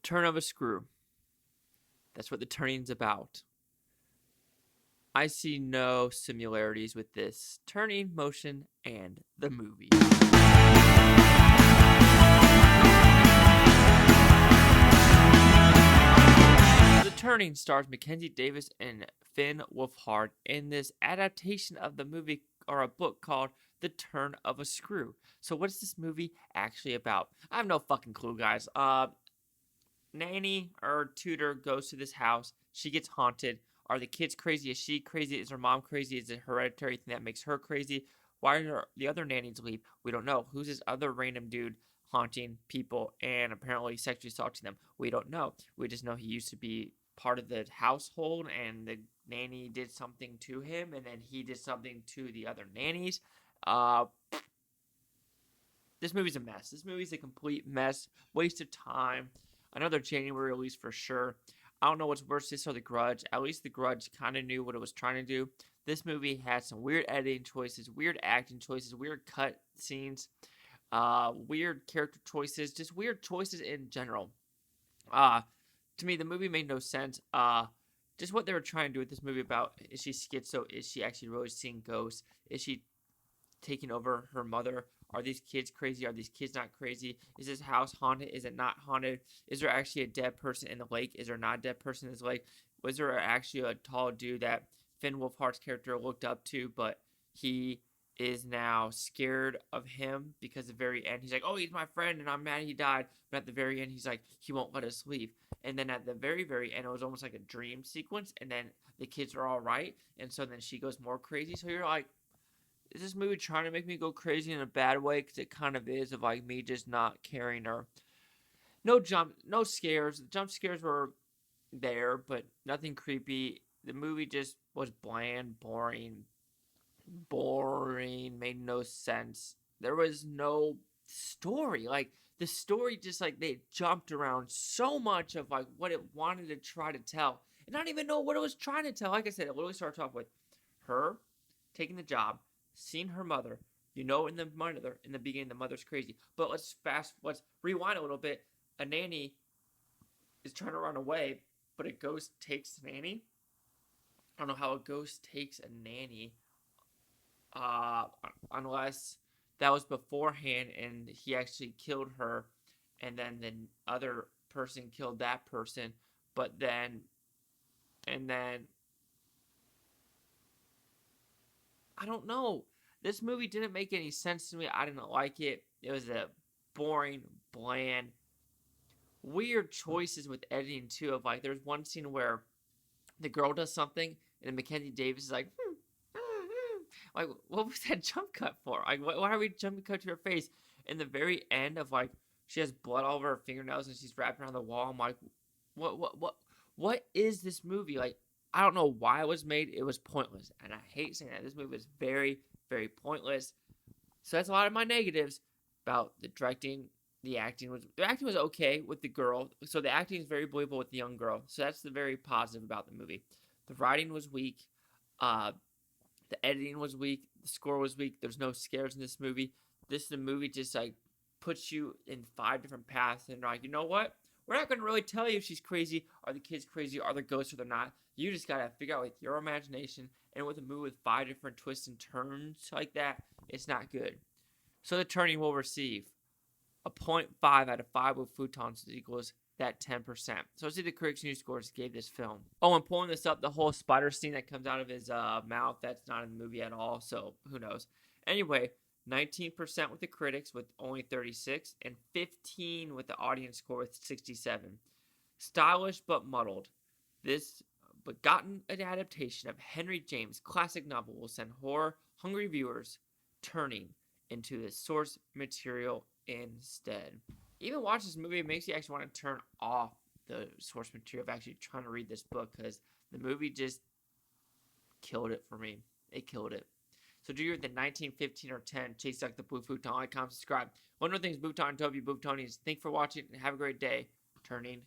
turn of a screw. That's what the turning's about. I see no similarities with this turning motion and the movie. The Turning stars Mackenzie Davis and Finn Wolfhard in this adaptation of the movie or a book called The Turn of a Screw. So what is this movie actually about? I have no fucking clue, guys. Nanny or tutor goes to this house. She gets haunted. Are the kids crazy? Is she crazy? Is her mom crazy? Is it a hereditary thing that makes her crazy? Why are the other nannies leave? We don't know. Who's this other random dude haunting people and apparently sexually assaulting them? We don't know. We just know he used to be part of the household and the nanny did something to him and then he did something to the other nannies. This movie's a mess. This movie's a complete mess. Waste of time. Another January release for sure. I don't know what's worse, this or The Grudge. At least The Grudge kind of knew what it was trying to do. This movie had some weird editing choices, weird acting choices, weird cut scenes, weird character choices, just weird choices in general. To me, the movie made no sense. Just what they were trying to do with this movie about, is she schizo? Is she actually really seeing ghosts? Is she taking over her mother? Are these kids crazy? Are these kids not crazy? Is this house haunted? Is it not haunted? Is there actually a dead person in the lake? Is there not a dead person in this lake? Was there actually a tall dude that Finn Wolfhard's character looked up to, but he is now scared of him because at the very end, he's like, oh, he's my friend and I'm mad he died. But at the very end, he's like, he won't let us leave. And then at the very, very end, it was almost like a dream sequence. And then the kids are all right. And so then she goes more crazy. So you're like, is this movie trying to make me go crazy in a bad way? Because it kind of is, of like me just not caring or no scares. The jump scares were there, but nothing creepy. The movie just was bland, boring, made no sense. There was no story. Like the story just like they jumped around so much of like what it wanted to try to tell. And I don't even know what it was trying to tell. Like I said, it literally starts off with her taking the job, seeing her mother. In the beginning, the mother's crazy. But let's rewind a little bit. A nanny is trying to run away, but a ghost takes the nanny. I don't know how a ghost takes a nanny, unless that was beforehand and he actually killed her, and then the other person killed that person. And then I don't know. This movie didn't make any sense to me. I didn't like it. It was a boring, bland, weird choices with editing too. Of like, there's one scene where the girl does something, and then Mackenzie Davis is like, like, what was that jump cut for? Like, why are we jumping cut to her face? In the very end of like, she has blood all over her fingernails and she's wrapped around the wall. I'm like, what is this movie? Like, I don't know why it was made. It was pointless, and I hate saying that. This movie was very, very pointless. So that's a lot of my negatives about the directing. The acting was okay with the girl. So the acting is very believable with the young girl. So that's the very positive about the movie. The writing was weak. The editing was weak. The score was weak. There's no scares in this movie. The movie just like puts you in 5 different paths, and like, you know what? We're not going to really tell you if she's crazy. Are the kids crazy? Are the ghosts or they're not? You just got to figure out with your imagination. And with a movie with 5 different twists and turns like that, it's not good. So The Turning will receive a 0.5 out of 5 with Futons equals that 10%. So let's see the Critics' News scores gave this film. Oh, and pulling this up, the whole spider scene that comes out of his mouth, that's not in the movie at all. So who knows? Anyway, 19% with the critics with only 36, and 15 with the audience score with 67. Stylish but muddled. This begotten adaptation of Henry James' classic novel will send horror-hungry viewers turning into the source material instead. Even watch this movie, it makes you actually want to turn off the source material of actually trying to read this book, because the movie just killed it for me. It killed it. So do you rate the 19, 15, or 10? Chase Duck the Blue Futon. Like, comment, subscribe. One more thing is Buton, Toby, Butonians. Thanks for watching and have a great day. Turning.